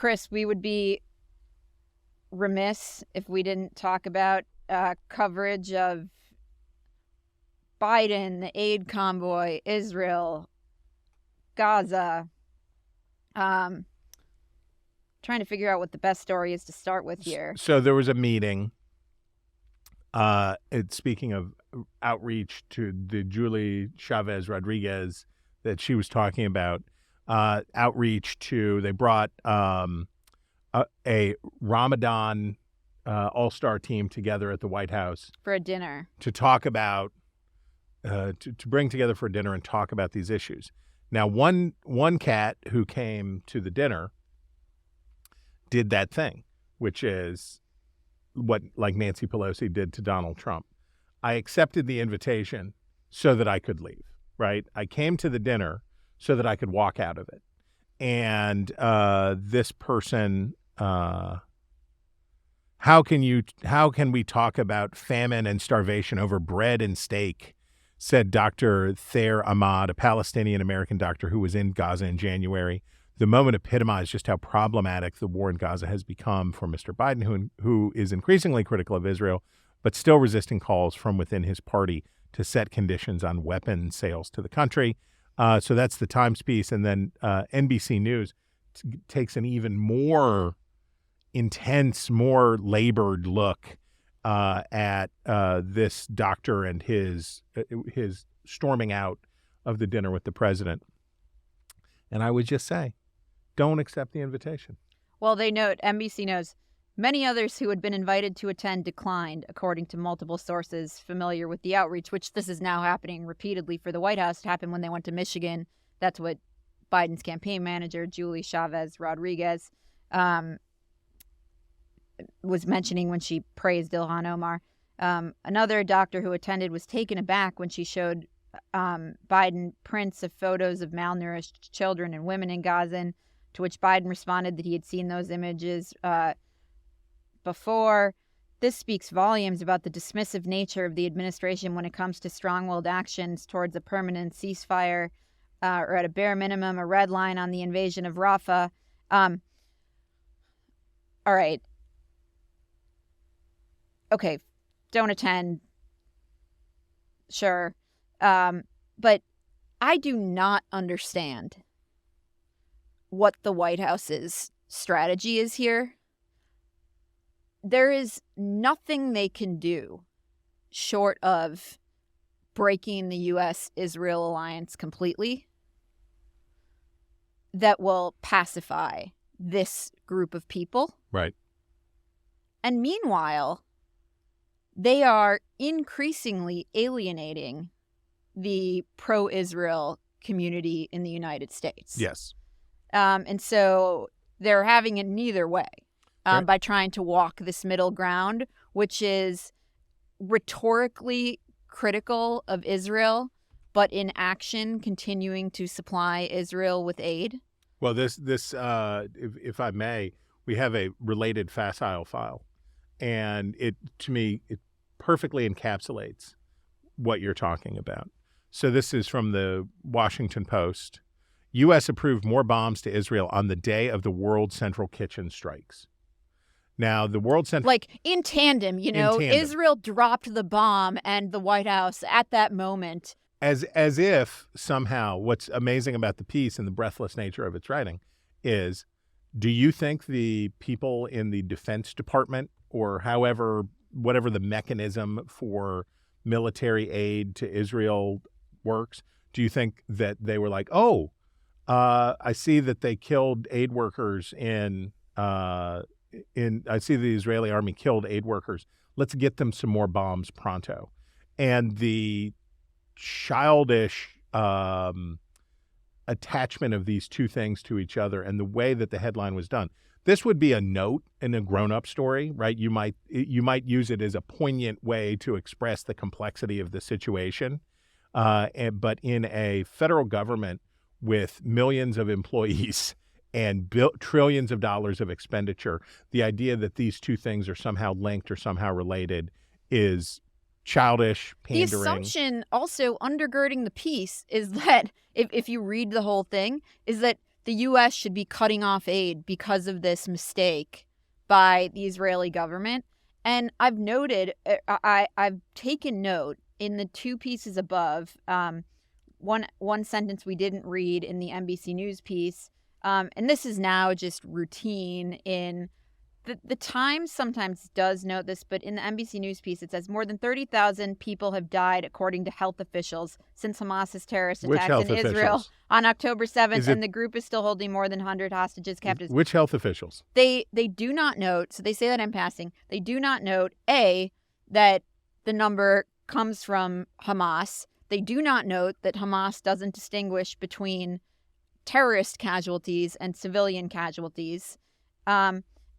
Chris, we would be remiss if we didn't talk about coverage of Biden, the aid convoy, Israel, Gaza. Trying to figure out what the best story is to start with here. So there was a meeting. Speaking of outreach to the Julie Chavez Rodriguez that she was talking about, they brought a Ramadan all-star team together at the White House for a dinner to talk about, to bring together for a dinner and talk about these issues. Now, one cat who came to the dinner did that thing, which is what like Nancy Pelosi did to Donald Trump. I accepted the invitation so that I could leave, right? I came to the dinner so that I could walk out of it. And this person, how can we talk about famine and starvation over bread and steak, said Dr. Thayer Ahmad, a Palestinian-American doctor who was in Gaza in January. The moment epitomized just how problematic the war in Gaza has become for Mr. Biden, who is increasingly critical of Israel, but still resisting calls from within his party to set conditions on weapon sales to the country. So that's the Times piece. And then NBC News takes an even more intense, more labored look at this doctor and his storming out of the dinner with the president. And I would just say, don't accept the invitation. Well, they note, NBC knows, many others who had been invited to attend declined, according to multiple sources familiar with the outreach, which this is now happening repeatedly for the White House. It happened when they went to Michigan. That's what Biden's campaign manager, Julie Chavez Rodriguez, was mentioning when she praised Ilhan Omar. Another doctor who attended was taken aback when she showed Biden prints of photos of malnourished children and women in Gaza, to which Biden responded that he had seen those images before. This speaks volumes about the dismissive nature of the administration when it comes to strong-willed actions towards a permanent ceasefire, or at a bare minimum, a red line on the invasion of Rafah. All right. Okay, don't attend. Sure. But I do not understand what the White House's strategy is here. There is nothing they can do short of breaking the U.S.-Israel alliance completely that will pacify this group of people. Right. And meanwhile, they are increasingly alienating the pro-Israel community in the United States. Yes. And so they're having it neither way Right. by trying to walk this middle ground, which is rhetorically critical of Israel, but in action continuing to supply Israel with aid. Well, if I may, we have a related facile file, and it perfectly encapsulates what you're talking about. So this is from the Washington Post. U.S. approved more bombs to Israel on the day of the World Central Kitchen strikes. Now, the World Central... Like, in tandem, Israel dropped the bomb and the White House at that moment. As if somehow what's amazing about the piece and the breathless nature of its writing is, do you think the people in the Defense Department or whatever the mechanism for military aid to Israel works, do you think that they were like, I see that they killed aid workers I see the Israeli army killed aid workers. Let's get them some more bombs pronto. And the childish attachment of these two things to each other and the way that the headline was done. This would be a note in a grown-up story, right? You might use it as a poignant way to express the complexity of the situation. But in a federal government with millions of employees and trillions of dollars of expenditure, the idea that these two things are somehow linked or somehow related is childish, pandering. The assumption also undergirding the piece is that, if you read the whole thing, is that the U.S. should be cutting off aid because of this mistake by the Israeli government. And I've noted, I've taken note in the two pieces above, one sentence we didn't read in the NBC News piece, and this is now just routine in the Times sometimes does note this, but in the NBC News piece, it says more than 30,000 people have died, according to health officials, since Hamas's terrorist Which attacks health in Israel officials? on October 7th, Is it- and the group is still holding more than 100 hostages captives. Which health officials? They do not note, so they say that in passing, they do not note, A, that the number comes from Hamas. They do not note that Hamas doesn't distinguish between terrorist casualties and civilian casualties.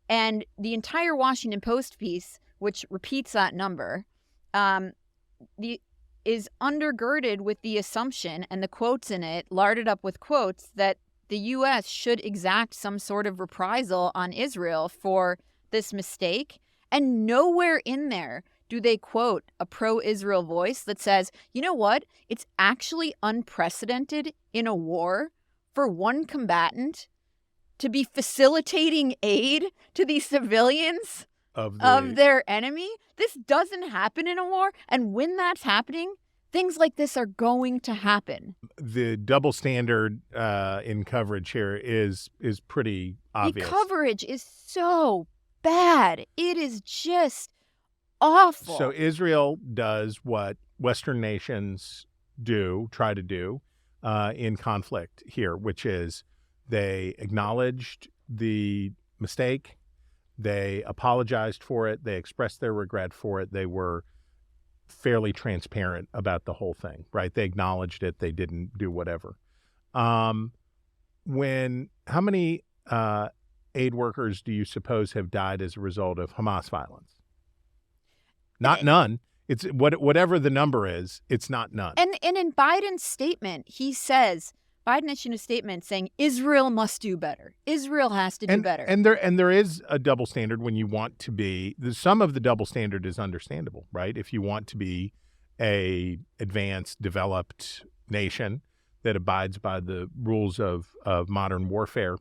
And the entire Washington Post piece, which repeats that number, is undergirded with the assumption, and the quotes in it, larded up with quotes, that the U.S. should exact some sort of reprisal on Israel for this mistake. And nowhere in there do they quote a pro-Israel voice that says, you know what? It's actually unprecedented in a war for one combatant to be facilitating aid to the civilians of their enemy. This doesn't happen in a war. And when that's happening, things like this are going to happen. The double standard in coverage here is pretty obvious. The coverage is so bad. It is just awful. So Israel does what Western nations try to do in conflict here, which is they acknowledged the mistake, they apologized for it, they expressed their regret for it, they were fairly transparent about the whole thing, right? They acknowledged it, they didn't do whatever. How many aid workers do you suppose have died as a result of Hamas violence? Not none. It's whatever the number is, it's not none. And in Biden's statement, he says, Biden issued a statement saying Israel must do better. Israel has to do better. And there is a double standard when you want to be. Some of the double standard is understandable, right? If you want to be a advanced, developed nation that abides by the rules of modern warfare,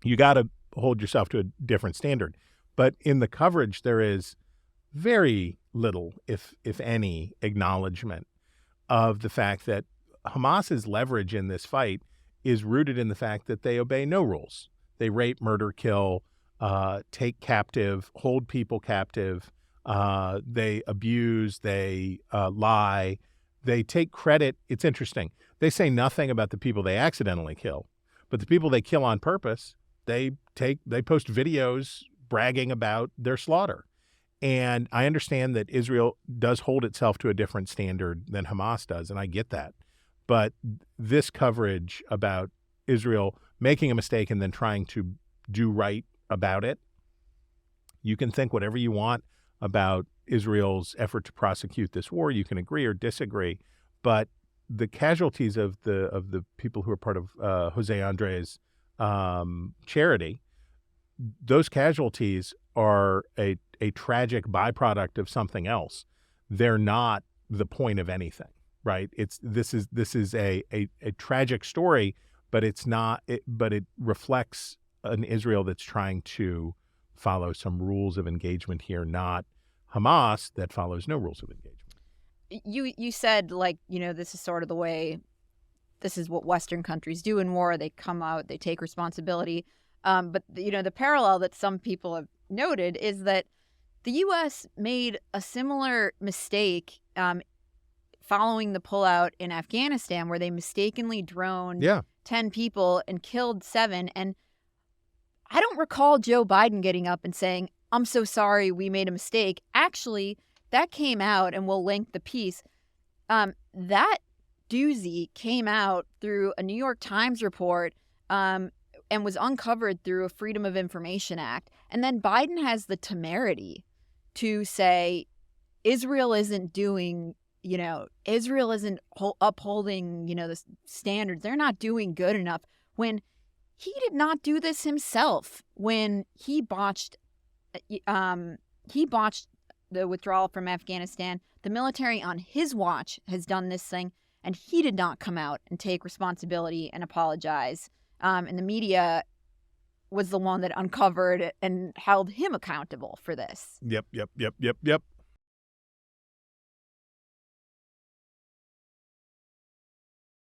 you got to hold yourself to a different standard. But in the coverage, there is very little, if any, acknowledgement of the fact that Hamas's leverage in this fight is rooted in the fact that they obey no rules. They rape, murder, kill, take captive, hold people captive. They abuse, they lie. They take credit. It's interesting. They say nothing about the people they accidentally kill, but the people they kill on purpose, they post videos bragging about their slaughter. And I understand that Israel does hold itself to a different standard than Hamas does, and I get that. But this coverage about Israel making a mistake and then trying to do right about it, you can think whatever you want about Israel's effort to prosecute this war. You can agree or disagree, but the casualties of the people who are part of Jose Andres' charity, those casualties are a tragic byproduct of something else. They're not the point of anything. Right. This is a tragic story, but it's not. But it reflects an Israel that's trying to follow some rules of engagement here, not Hamas that follows no rules of engagement. You said, like, this is sort of the way. This is what Western countries do in war. They come out, they take responsibility. But the parallel that some people have noted is that the U.S. made a similar mistake following the pullout in Afghanistan, where they mistakenly droned 10 people and killed 7. And I don't recall Joe Biden getting up and saying, I'm so sorry, we made a mistake. Actually, that came out, and we'll link the piece. That doozy came out through a New York Times report and was uncovered through a Freedom of Information Act. And then Biden has the temerity to say Israel isn't doing Israel isn't upholding, the standards. They're not doing good enough, when he did not do this himself. When he botched the withdrawal from Afghanistan, the military on his watch has done this thing, and he did not come out and take responsibility and apologize And the media was the one that uncovered and held him accountable for this. Yep.